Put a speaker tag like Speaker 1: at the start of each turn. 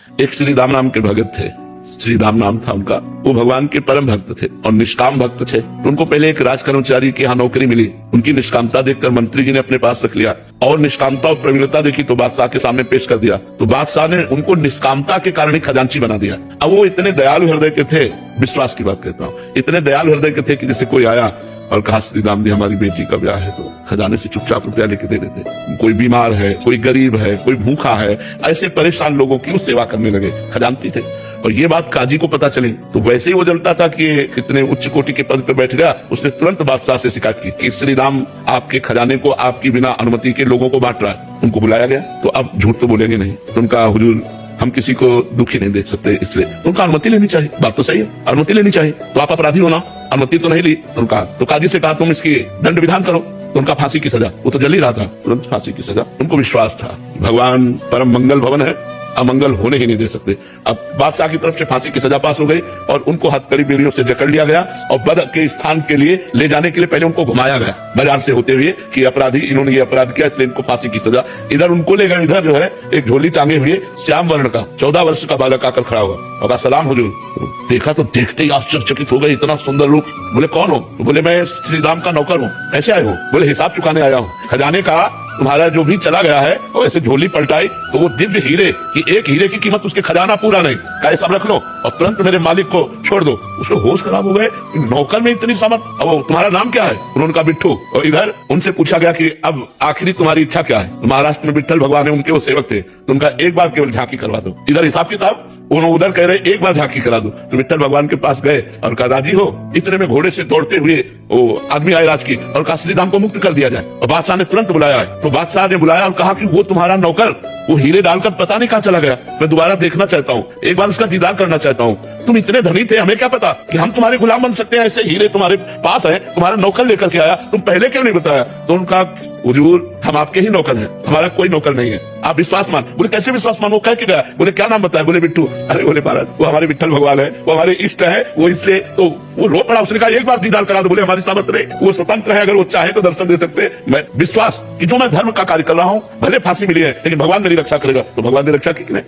Speaker 1: एक श्री राम नाम के भगत थे, श्री राम नाम था उनका। वो भगवान के परम भक्त थे और निष्काम भक्त थे। तो उनको पहले एक राज कर्मचारी की यहाँ नौकरी मिली। उनकी निष्कामता देखकर मंत्री जी ने अपने पास रख लिया और निष्कामता और प्रवीणता देखी तो बादशाह के सामने पेश कर दिया। तो बादशाह ने उनको निष्कामता के कारण ही खजांची बना दिया। अब वो इतने दयालु हृदय के थे, विश्वास की बात कहता हूँ, इतने दयालु हृदय के थे कि जैसे कोई आया और कहा श्री राम जी हमारी बेटी का ब्याह है, तो खजाने से चुपचाप रुपया लेके दे देते। कोई बीमार है, कोई गरीब है, कोई भूखा है, ऐसे परेशान लोगों की वो सेवा करने लगे, खजानती थे। और ये बात काजी को पता चली तो वैसे ही वो जलता था कि कितने उच्च कोटि के पद पर बैठ गया। उसने तुरंत बादशाह से शिकायत की कि श्री राम आपके खजाने को आपकी बिना अनुमति के लोगों को बांट रहा है। उनको बुलाया गया तो अब झूठ तो बोलेंगे नहीं। तो उनका हुजूर हम किसी को दुखी नहीं देख सकते, इसलिए उनका अनुमति लेनी चाहिए। बात तो सही है, अनुमति लेनी चाहिए। तो आप अपराधी हो ना, अनुमति तो नहीं ली। उनका तो काजी से कहा तुम इसकी दंड विधान करो। तो उनका फांसी की सजा, वो तो जल ही रहा था, तुरंत फांसी की सजा। उनको विश्वास था भगवान परम मंगल भवन है, अमंगल होने ही नहीं दे सकते। अब बादशाह की तरफ से फांसी की सजा पास हो गई और उनको हथकड़ी बेड़ियों से जकड़ लिया गया और बद के स्थान के लिए ले जाने के लिए पहले उनको घुमाया गया बाजार से होते हुए कि अपराधी इन्होंने ये अपराध किया इसलिए इनको फांसी की सजा। इधर उनको ले गए, इधर जो है एक झोली टांगे हुए श्याम वर्ण का 14 वर्ष का बालक आकर खड़ा हुआ और कहा सलाम हुजूर। देखा तो देखते ही आश्चर्यचकित हो गए, इतना सुंदर रूप। बोले कौन हो? बोले मैं श्री राम का नौकर हूँ। कैसे आए हो? बोले हिसाब चुकाने आया हूँ। खजाने का तुम्हारा जो भी चला गया है वो ऐसे झोली पलटाई तो वो दिव्य हीरे की, एक हीरे की कीमत उसके खजाना पूरा नहीं, कहे सब रख लो और तुरंत मेरे मालिक को छोड़ दो। उसको होश खराब हो गए, नौकर में इतनी सामान। अब तुम्हारा नाम क्या है? उन्होंने कहा बिट्ठू। और इधर उनसे पूछा गया कि अब आखिरी तुम्हारी इच्छा क्या है? तो महाराष्ट्र में विट्ठल भगवान है, उनके वो सेवक थे, तो उनका एक बार केवल झांकी करवा दो। इधर हिसाब किताब, उन्होंने उधर कह रहे एक बार झांकी करा दो। तो विट्ठल भगवान के पास गए और कहा राजी हो? इतने में घोड़े से दौड़ते हुए वो आदमी आए राज की और कहा श्री राम को मुक्त कर दिया जाए। और बादशाह ने तुरंत बुलाया है। तो बादशाह ने बुलाया और कहा कि वो तुम्हारा नौकर वो हीरे डालकर पता नहीं कहाँ चला गया, मैं दोबारा देखना चाहता हूँ, एक बार उसका दीदार करना चाहता हूँ। तुम इतने धनी थे, हमें क्या पता कि हम तुम्हारे गुलाम बन सकते हैं, ऐसे हीरे तुम्हारे पास है, तुम्हारा नौकर लेकर के आया, तुम पहले क्यों नहीं बताया? तो उनका हुजूर हम आपके ही नौकर हैं, हमारा कोई नौकर नहीं है, आप विश्वास मान। बोले कैसे विश्वास मान? वो कह के गया। बोले क्या नाम बताया? बोले बिट्टू। अरे बोले महाराज वो हमारे विट्ठल भगवान है, वो हमारे इष्ट है, वो इसलिए तो वो रो पड़ा। उसने कहा एक बार दीदार करा दो। बोले हमारी सामर्थ्य नहीं, वो स्वतंत्र है, अगर वो चाहे तो दर्शन दे सकते। मैं विश्वास कि जो मैं धर्म का कार्य कर रहा हूँ, भले फांसी मिली है लेकिन भगवान मेरी रक्षा करेगा। तो भगवान ने रक्षा की कि नहीं?